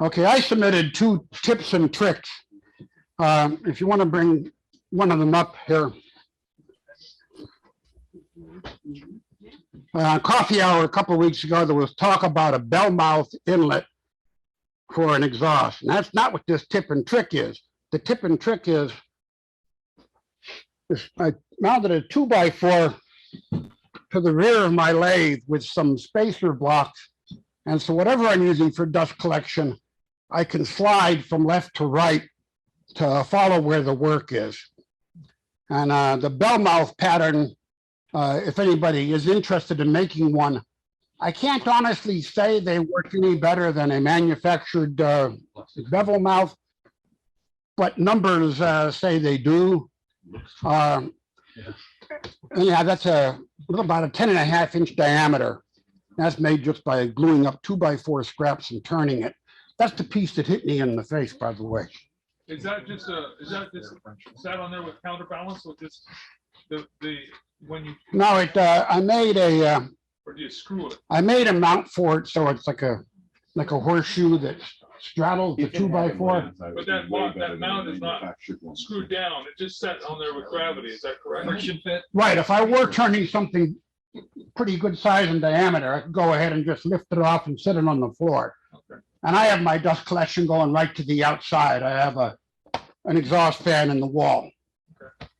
Okay, I submitted 2 tips and tricks. If you want to bring one of them up here. Coffee hour a couple of weeks ago, there was talk about a bell mouth inlet for an exhaust. And that's not what this tip and trick is. The tip and trick is I mounted a 2x4 to the rear of my lathe with some spacer blocks. And so whatever I'm using for dust collection, I can slide from left to right to follow where the work is. And the bell mouth pattern, if anybody is interested in making one, I can't honestly say they work any better than a manufactured bevel mouth, but numbers say they do. Yeah, that's about a 10.5-inch diameter. That's made just by gluing up 2x4 scraps and turning it. That's the piece that hit me in the face, by the way. Is that just sat on there with counterbalance with this when you? No, I made a. Or do you screw it? I made a mount for it, so it's like a horseshoe that straddles the 2x4. But that mount is not screwed down. It just sat on there with gravity. Is that correct? Friction fit. Right. If I were turning something pretty good size and diameter, I could go ahead and just lift it off and sit it on the floor. Okay. And I have my dust collection going right to the outside. I have an exhaust fan in the wall. Okay.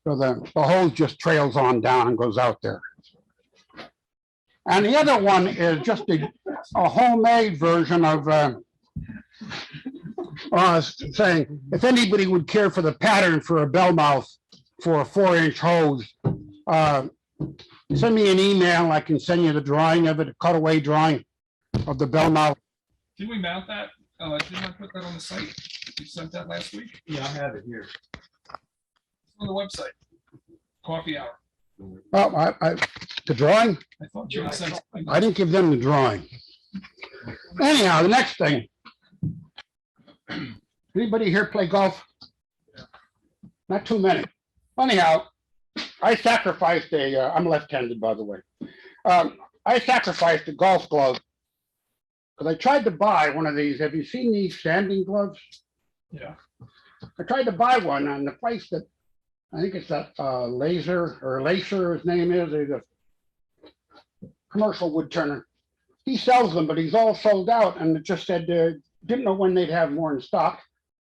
So the hose just trails on down and goes out there. And the other one is just a homemade version of saying, if anybody would care for the pattern for a bell mouth for a 4-inch hose, send me an email. I can send you the drawing of it, a cutaway drawing of the bell mouth. Did we mount that? Didn't I put that on the site? You sent that last week? Yeah, I have it here. It's on the website. Coffee hour. Oh, the drawing? I thought you had sent. I didn't give them the drawing. Anyhow, the next thing. Anybody here play golf? Not too many. Anyhow, I sacrificed I'm left-handed, by the way. I sacrificed a golf glove because I tried to buy one of these. Have you seen these sanding gloves? Yeah. I tried to buy one on the place that, I think it's that Lacer, his name is. He's a commercial woodturner. He sells them, but he's all sold out. And it just said, didn't know when they'd have more in stock.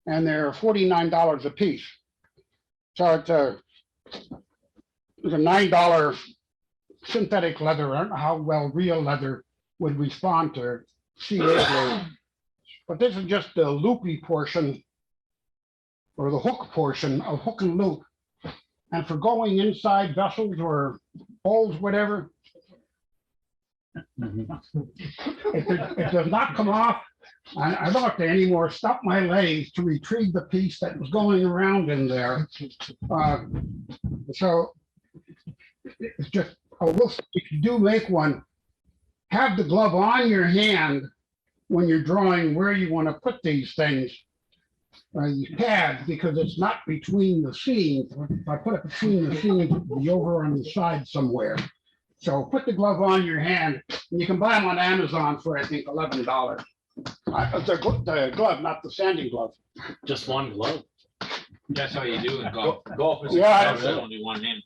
And they're $49 a piece. So it's a $9 synthetic leather. I don't know how well real leather would respond to CA glue. But this is just the loopy portion or the hook portion of hook and loop. And for going inside vessels or bowls, whatever, it does not come off. I don't have to anymore stop my lathe to retrieve the piece that was going around in there. So it's just, if you do make one, have the glove on your hand when you're drawing where you want to put these things. These pads, because it's not between the seams. If I put it between the seams, it will be over on the side somewhere. So put the glove on your hand, and you can buy them on Amazon for, I think, $11. The glove, not the sanding glove. Just one glove. That's how you do in golf. Golf is Only one hand.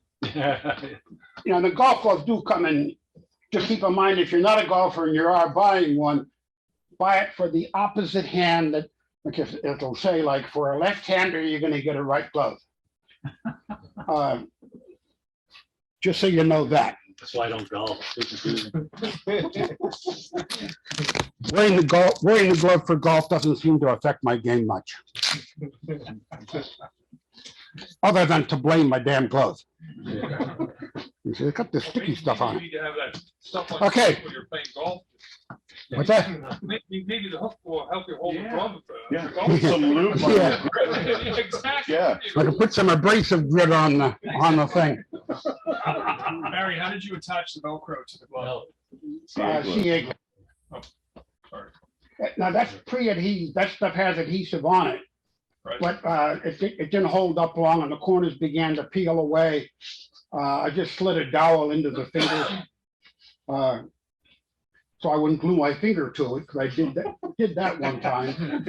You know, the golf gloves do come in. Just keep in mind, if you're not a golfer and you are buying one, buy it for the opposite hand. That, like, if it'll say, like, for a left-hander, you're going to get a right glove. Just so you that. That's why I don't golf. Wearing the glove for golf doesn't seem to affect my game much. Other than to blame my damn glove. You see, they got this sticky stuff on it. You need to have that stuff like Okay. when you're playing golf. What's that? Maybe the hook will help you hold the glove. Yeah. Golf. Some lube on Yeah. Exactly. Yeah. I can put some abrasive grit on the thing. Barry, how did you attach the Velcro to the glove? CA. Sorry. Now that's pre-adhesive. That stuff has adhesive on it, Right. but it didn't hold up long, and the corners began to peel away. I just slid a dowel into the fingers. so I wouldn't glue my finger to it, because I did that one time.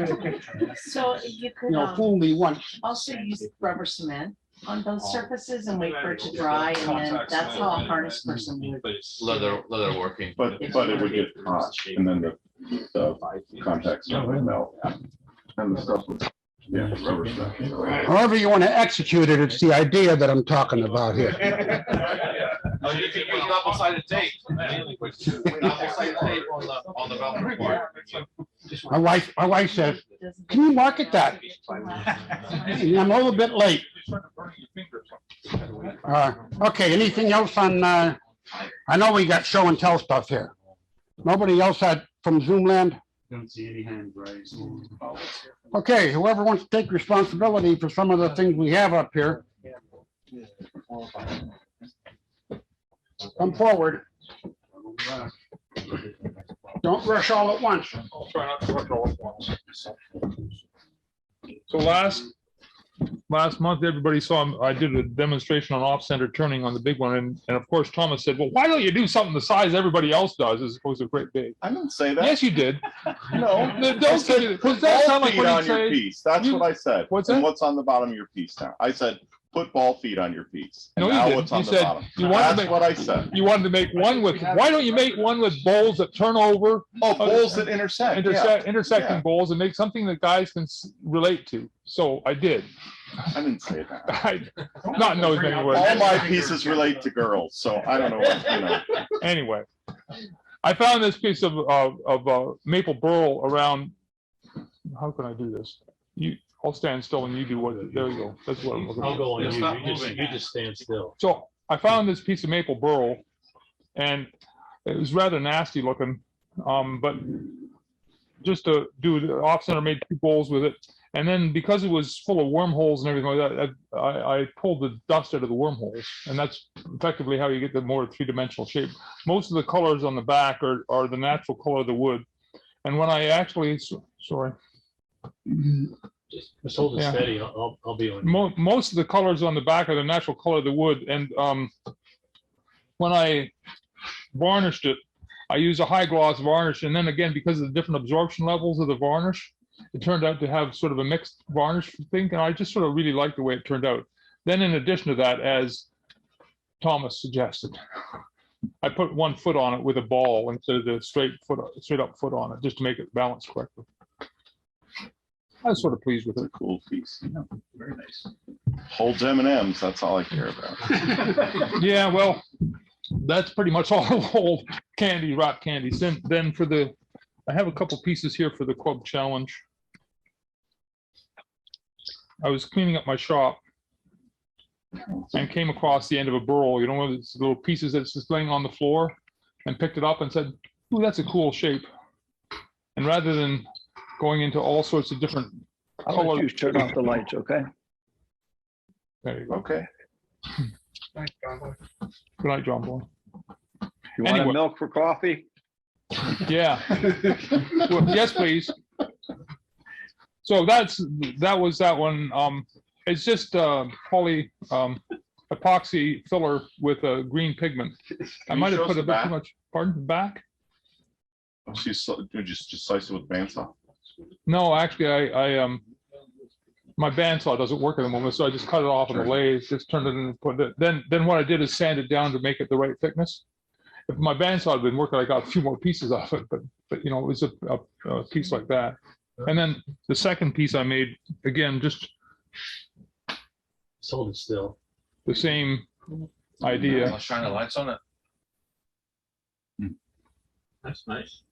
So you You could know, fool me once. also use rubber cement on those surfaces and wait for it to dry, and then that's how a harness person would. But it's leather working. But it would get hot, and then the contact stuff would melt. And the stuff would, yeah, rubber stuff. However you want to execute it, it's the idea that I'm talking about here. Oh, you can use double-sided tape. Double-sided tape on the Velcro part. My wife says, can you market that? And I'm a little bit late. Okay, anything else on, I know we got show and tell stuff here. Nobody else had from Zoomland? Don't see any hands raised. Okay, whoever wants to take responsibility for some of the things we have up here, come forward. Don't rush all at once. I'll try not to rush all at once. So last month, everybody saw, I did a demonstration on off-center turning on the big one, and of course, Thomas said, well, why don't you do something the size everybody else does as opposed to great big? I didn't say that. Yes, you did. No. Don't say it. Does that sound like Feet what on you your say? piece. That's You- what I said. What's And that? what's on the bottom of your piece now? I said, put ball feet on your piece. And No, you now didn't. what's on You the said bottom? you wanted to That's make- what I said. You wanted to make one with, why don't you make one with bowls that turn over? Oh, balls that intersect. Yeah. Intersecting Yeah. bowls and make something that guys can relate to. So I did. I didn't say that. Not in those many All words. my pieces relate to girls, so I don't know what, you know. Anyway, I found this piece of maple burl around. How can I do this? I'll stand still and you do what. There you go. That's what I'm looking I'll for. go on It's you. not You moving. just stand still. So I found this piece of maple burl, and it was rather nasty looking. But just to do the off center, made two bowls with it. And then because it was full of wormholes and everything like that, I pulled the dust out of the wormholes, and that's effectively how you get the more three-dimensional shape. Most of the colors on the back are the natural color of the wood. And when I actually, sorry, Just hold it Yeah. steady. I'll be on. most of the colors on the back are the natural color of the wood. And when I varnished it, I used a high gloss varnish, and then again, because of the different absorption levels of the varnish, it turned out to have sort of a mixed varnish thing, and I just sort of really liked the way it turned out. Then in addition to that, as Thomas suggested, I put 1 foot on it with a ball instead of the straight up foot on it, just to make it balanced correctly. I was sort of pleased with It's it. a cool piece. Very nice. Holds M&Ms, that's all I care about. Yeah, well, that's pretty much all old candy, rock candies. Then for the, I have a couple pieces here for the club challenge. I was cleaning up my shop and came across the end of a burl, you know, one of those little pieces that's just laying on the floor, and picked it up and said, "Ooh, that's a cool shape." And rather than going into all sorts of different I'll let you colors. turn off the lights, okay? There you go. Okay. Good night, John Boy. You want Anyway. a milk for coffee? Yeah. Well, yes, please. So that was that one. It's just poly epoxy filler with a green pigment. I Can you might have show put us a the bit back? too much. Pardon, back? You just slice it with bandsaw? No, actually, I my bandsaw doesn't work at the moment, so I just cut it off on the Sure. lathe, just turned it in and put it. Then what I did is sand it down to make it the right thickness. If my bandsaw had been working, I got a few more pieces off it, but you know, it was a piece like that. And then the second piece I made, again, just Just hold it still. the same idea. I'll shine the lights on it. That's nice.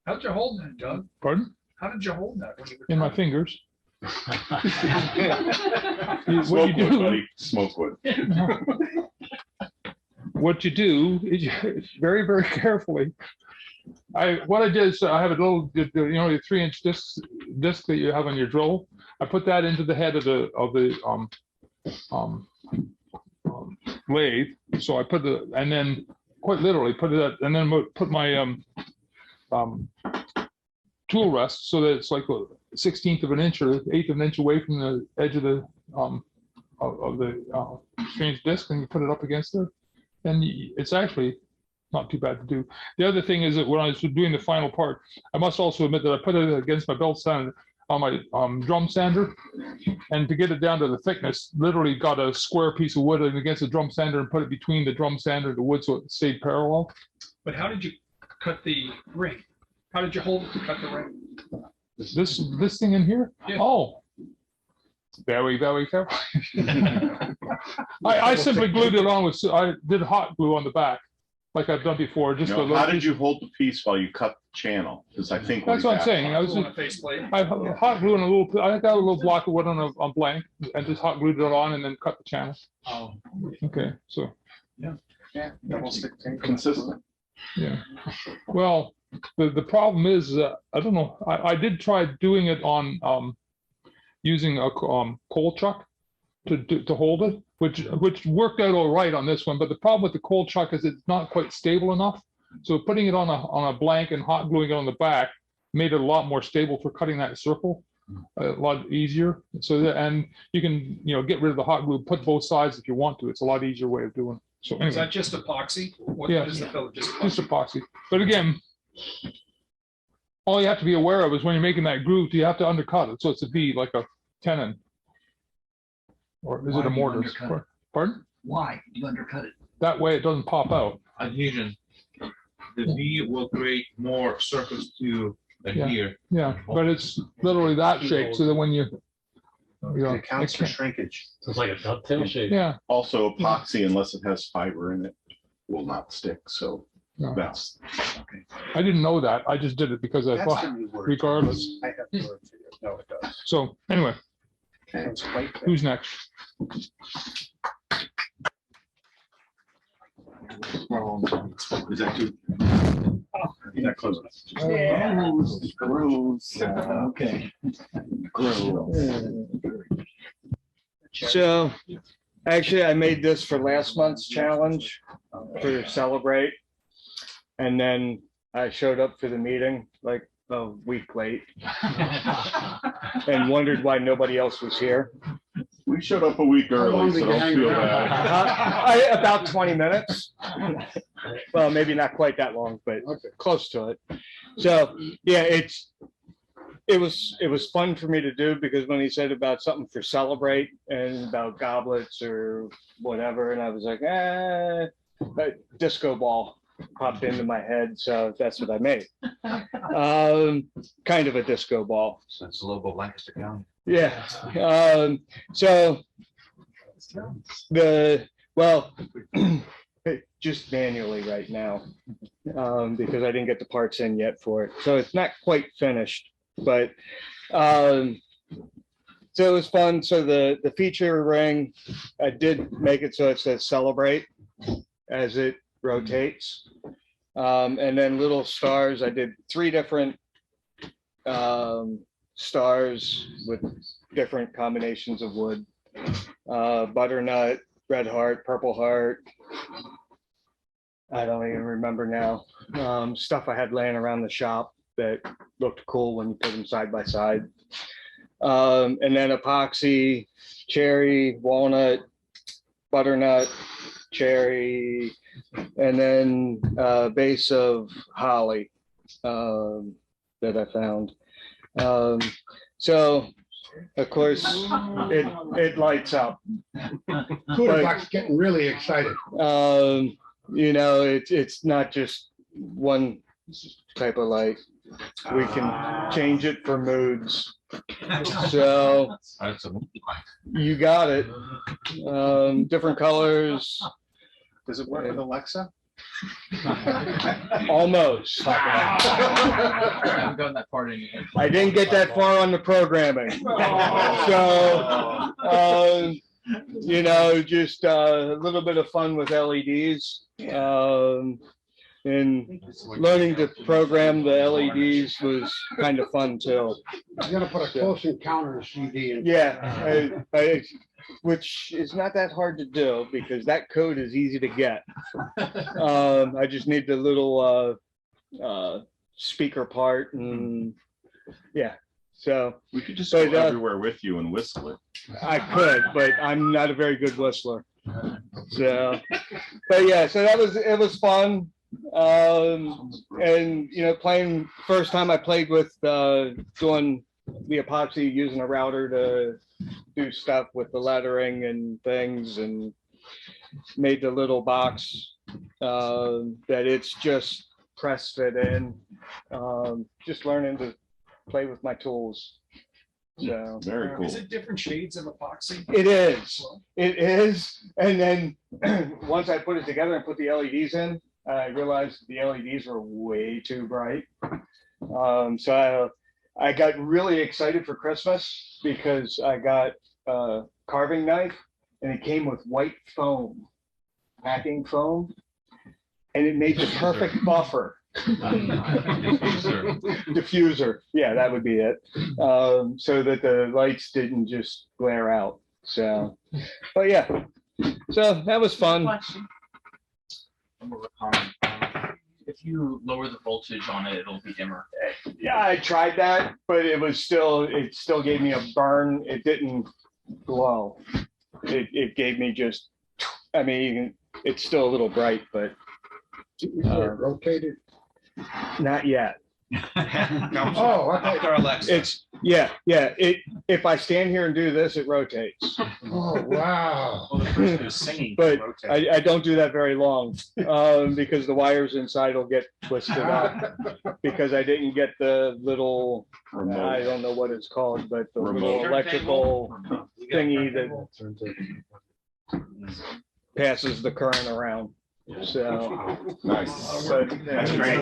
How'd you hold that, Doug? Pardon? How did you hold that? when you were In my trying? fingers. What Smoke you wood, do, buddy. Smoke wood. what you do is very, very carefully. What I did is I have a little, you know, the 3-inch disc that you have on your drill. I put that into the head of the lathe. So I put and then quite literally put it, and then put my tool rest so that it's like a 1/16 of an inch or 1/8 of an inch away from the edge of the strange disc, and you put it up against it. And it's actually not too bad to do. The other thing is that when I was doing the final part, I must also admit that I put it against my belt sander on my drum sander, and to get it down to the thickness, literally got a square piece of wood and against the drum sander and put it between the drum sander and the wood so it stayed parallel. But how did you cut the ring? How did you hold it to cut the ring? This thing in here? Yeah. Oh. Very careful. I simply glued it on with, I did hot glue on the back, like I've done before, just a How little. did you hold the piece while you cut the channel? Because I think. That's what I'm saying. I was On a faceplate? I hot glue on a little, I got a little block of wood on a blank and just hot glued it on and then cut the channel. Oh. Okay, so, Consistent. yeah. Well, the problem is, I don't know, I did try doing it on, using a coal chuck to hold it, which worked out all right on this one. But the problem with the coal chuck is it's not quite stable enough. So putting it on a blank and hot gluing it on the back made it a lot more stable for cutting that circle, a lot easier. So that, and you can, get rid of the hot glue, put both sides if you want to. It's a lot easier way of doing it. So Is anyway, that just epoxy? What Yeah. is the filler? Just just epoxy? epoxy. But again, all you have to be aware of is when you're making that groove, you have to undercut it. So it's a V, like a tenon. Or is Why it a do you mortise? undercut it? Pardon? Why? You undercut it. That way it doesn't pop out. Adhesion. The V will create more surface to adhere. Yeah, but it's literally that shape, so that when you know, It counts it for can't- shrinkage. So it's like a dovetail shape. yeah, Also epoxy, unless it has fiber in it, will not stick. So No. that's, I didn't know that. I just did it because I That's thought, the new word. regardless. I have the word for you. No, it does. So anyway, It's quite clear. who's next? is that too? You're not close enough. Okay. Gross. So, actually, I made this for last month's challenge for Celebrate. And then I showed up for the meeting like a week late and wondered why nobody else was here. We showed up a week long early, did so you don't hang feel around? bad. About 20 minutes. Well, maybe not quite that long, but Okay. close to it. So, yeah, it was fun for me to do because when he said about something for Celebrate and about goblets or whatever, and I was like, but disco ball popped into my head, so that's what I made. Kind of a disco ball. So it's the logo of Lancaster County. Yeah. So just manually right now, because I didn't get the parts in yet for it. So it's not quite finished, but so it was fun. So the feature ring, I did make it so it says Celebrate as it rotates. And then little stars, I did 3 different stars with different combinations of wood. Butternut, red heart, purple heart. I don't even remember now. Stuff I had laying around the shop that looked cool when you put them side by side. And then epoxy, cherry, walnut, butternut, cherry, and then base of holly that I found. So of course it lights up. Quarterback's getting really excited. It's not just one type of light. We can change it for moods. So That's a you got it. Different colors. Does it work with Alexa? Almost. I haven't gotten that part in yet. I didn't get that far on the programming. So, just a little bit of fun with LEDs. And learning to program the LEDs was kind of fun too. I'm gonna put a Close Encounters CD in. Yeah, which is not that hard to do because that code is easy to get. I just need the little speaker part and yeah. So We could just But, go everywhere with you and whistle it. I could, but I'm not a very good whistler. So, but yeah, so it was fun. And, you know, playing, first time I played with doing the epoxy, using a router to do stuff with the lettering and things, and made the little box that it's just press fit in. Just learning to play with my tools. So Very Is cool. it different shades of epoxy? it is. And then once I put it together and put the LEDs in, I realized the LEDs were way too bright. So I got really excited for Christmas because I got a carving knife and it came with white foam, packing foam, and it made the perfect buffer. Diffuser, yeah, that would be it. So that the lights didn't just glare out. So, but yeah, so that was fun. Question. More of a comment. If you lower the voltage on it, it'll be dimmer. Yeah, I tried that, but it still gave me a burn. It didn't glow. It gave me just, I mean, it's still a little bright, but Rotated. not yet. Oh, okay. After Alexa. It's, yeah, if I stand here and do this, it rotates. Oh, wow. Well, the person who's singing. But rotate. I don't do that very long, because the wires inside will get twisted up, because I didn't get the little, I Remote. don't know what it's called, but the little Remote. electrical You got a thingy that passes the current around. So, Nice. but, That's great.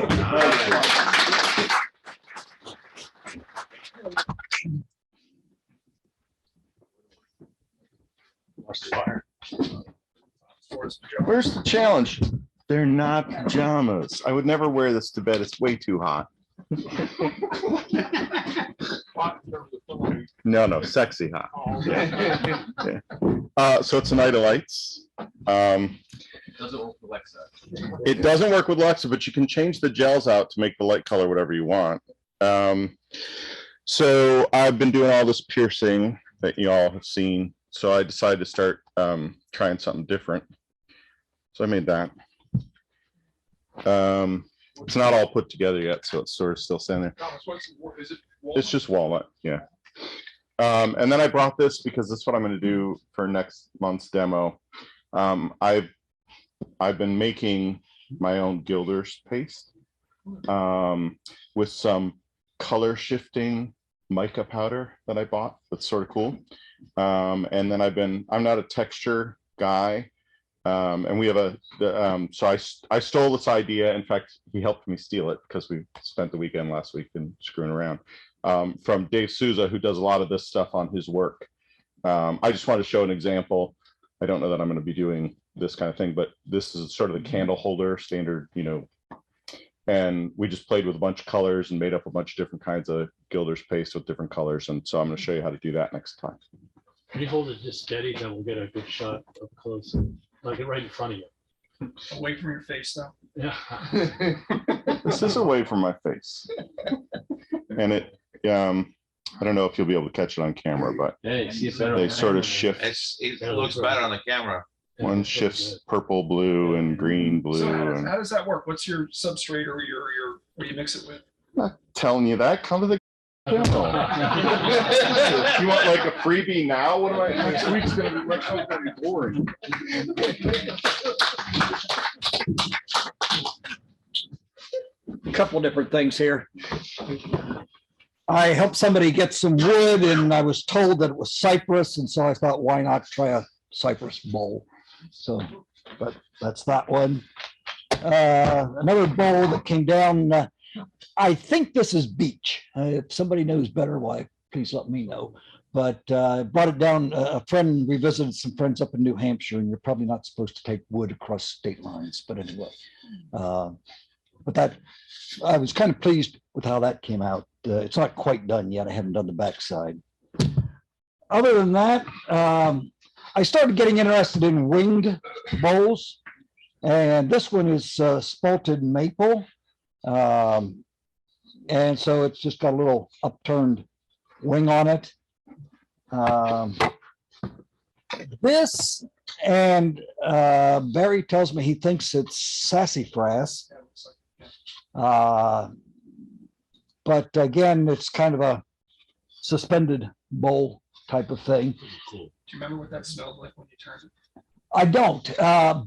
Where's the challenge? They're not pajamas. I would never wear this to bed. It's way too hot. No, sexy hot. So it's a night of lights. Does it work with Alexa? It doesn't work with Alexa, but you can change the gels out to make the light color whatever you want. So I've been doing all this piercing that you all have seen. So I decided to start trying something different. So I made that. It's not all put together yet, so it's sort of still standing there. Thomas, is it? It's just walnut, yeah. And then I brought this because this is what I'm going to do for next month's demo. I've been making my own gilders paste with some color shifting mica powder that I bought. That's sort of cool. And then I'm not a texture guy. And we have so I stole this idea. In fact, he helped me steal it because we spent the weekend last week and screwing around, from Dave Souza, who does a lot of this stuff on his work. I just want to show an example. I don't know that I'm going to be doing this kind of thing, but this is sort of the candle holder standard, you know, and we just played with a bunch of colors and made up a bunch of different kinds of gilders paste with different colors. And so I'm going to show you how to do that next time. Can you hold it just steady, then we'll get a good shot up close, like it right in front of you. Away from your face though. Yeah. This is away from my face. And it, I don't know if you'll be able to catch it on camera, but Hey, see it better. they sort of shift. It looks better on the camera. One shifts purple, blue, and green, blue. So And how does that work? What's your substrate or your what do you mix it with? I'm not telling you that. Come to the demo. You want like a freebie now? What am I? Next week's gonna be boring. Couple different things here. I helped somebody get some wood and I was told that it was cypress, and so I thought, why not try a cypress bowl? So, but that's that one. Another bowl that came down. I think this is beech. If somebody knows better, why, please let me know. But I brought it down. A friend, we visited some friends up in New Hampshire, and you're probably not supposed to take wood across state lines. But anyway, but that, I was kind of pleased with how that came out. It's not quite done yet. I haven't done the backside. Other than that, I started getting interested in winged bowls, and this one is spalted maple. And so it's just got a little upturned wing on it. This, and Barry tells me he thinks it's sassafras. But again, it's kind of a suspended bowl type of thing. Do you remember what that smelled like when you turned it? I don't,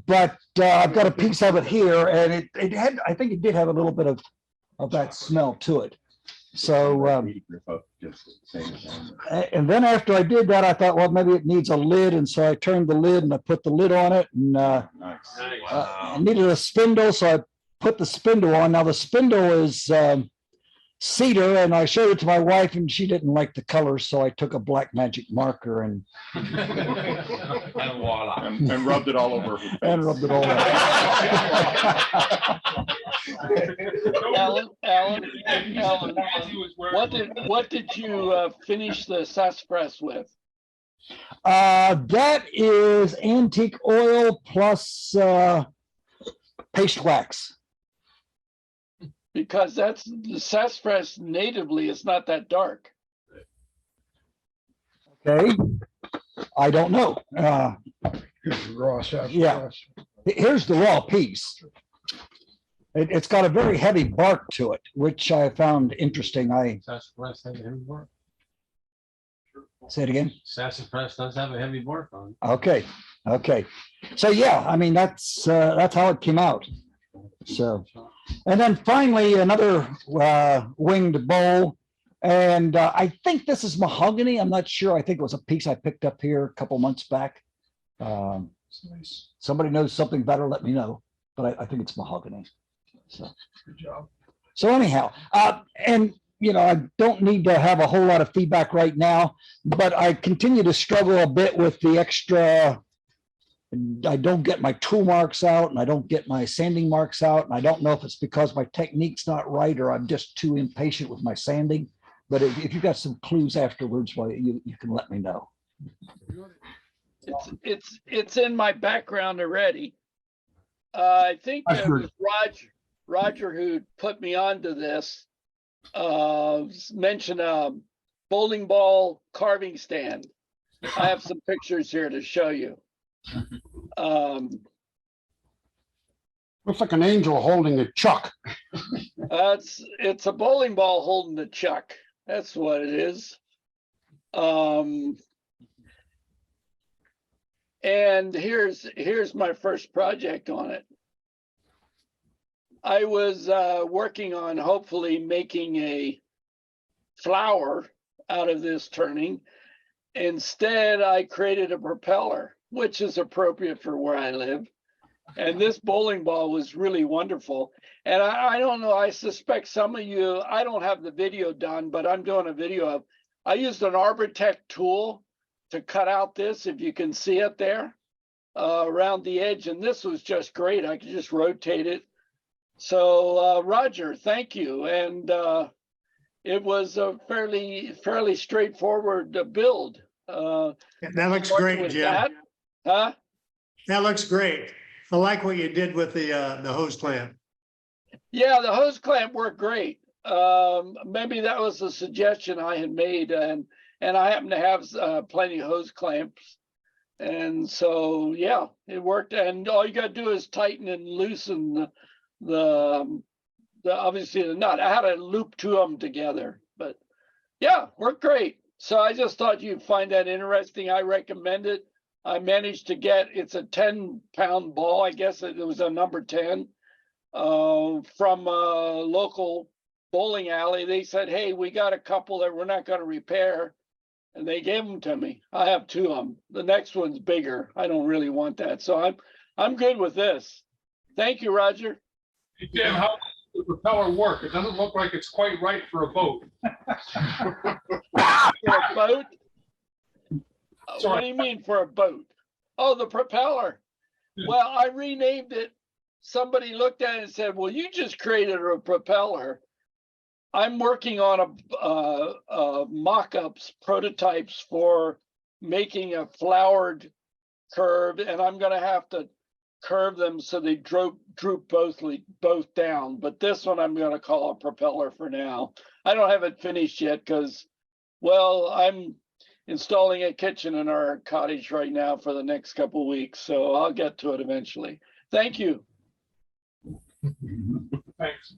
but I've got a piece of it here, and it had, I think it did have a little bit of that smell to it. So, and then after I did that, I thought, well, maybe it needs a lid, and so I turned the lid and I put the lid on it, and I needed a spindle, so I put the spindle on. Now the spindle is cedar, and I showed it to my wife, and she didn't like the color, so I took a black magic marker and And voila. And rubbed it all over. her and face. rubbed it all over. Alan, what did you finish the sassafras with? That is antique oil plus paste wax. Because that's the sassafras natively is not that dark. Okay, I don't know. Raw sassafras. Yeah. Here's the raw piece. It's got a very heavy bark to it, which I found interesting. Sassafras has a heavy bark. Say it again. Sassafras does have a heavy bark on it. Okay, okay. So yeah, I mean, that's how it came out. So, and then finally another winged bowl, and I think this is mahogany. I'm not sure. I think it was a piece I picked up here a couple months back. Somebody knows something better, let me know. But I think it's mahogany. So, Good job. so anyhow, and you know, I don't need to have a whole lot of feedback right now, but I continue to struggle a bit with the extra. I don't get my tool marks out, and I don't get my sanding marks out, and I don't know if it's because my technique's not right or I'm just too impatient with my sanding. But if you've got some clues afterwards, well, you can let me know. It's in my background already. I think it was Roger who put me onto this. Mentioned a bowling ball carving stand. I have some pictures here to show you. Looks like an angel holding a chuck. It's a bowling ball holding a chuck. That's what it is. And here's my first project on it. I was working on hopefully making a flower out of this turning. Instead, I created a propeller, which is appropriate for where I live. And this bowling ball was really wonderful. And I don't know, I suspect some of you, I don't have the video done, but I'm doing a video of, I used an Arbortech tool to cut out this, if you can see it there, around the edge. And this was just great. I could just rotate it. So Roger, thank you. And it was a fairly straightforward build. That looks great, Jim. Huh? That looks great. I like what you did with the hose clamp. Yeah, the hose clamp worked great. Maybe that was a suggestion I had made, and I happen to have plenty of hose clamps. And so, yeah, it worked. And all you got to do is tighten and loosen the obviously the nut. I had to loop two of them together, but yeah, worked great. So I just thought you'd find that interesting. I recommend it. I managed to get, it's a 10-pound ball. I guess it was a number 10 from a local bowling alley. They said, hey, we got a couple that we're not going to repair. And they gave them to me. I have two of them. The next one's bigger. I don't really want that. So I'm good with this. Thank you, Roger. Hey, Jim, how does the propeller work? It doesn't look like it's quite right for a boat. For a boat? What do you mean for a boat? Oh, the propeller. Well, I renamed it. Somebody looked at it and said, well, you just created a propeller. I'm working on a mock-ups, prototypes for making a flowered curve, and I'm going to have to curve them so they droop both down. But this one I'm going to call a propeller for now. I don't have it finished yet because, well, I'm installing a kitchen in our cottage right now for the next couple of weeks, so I'll get to it eventually. Thank you. Thanks.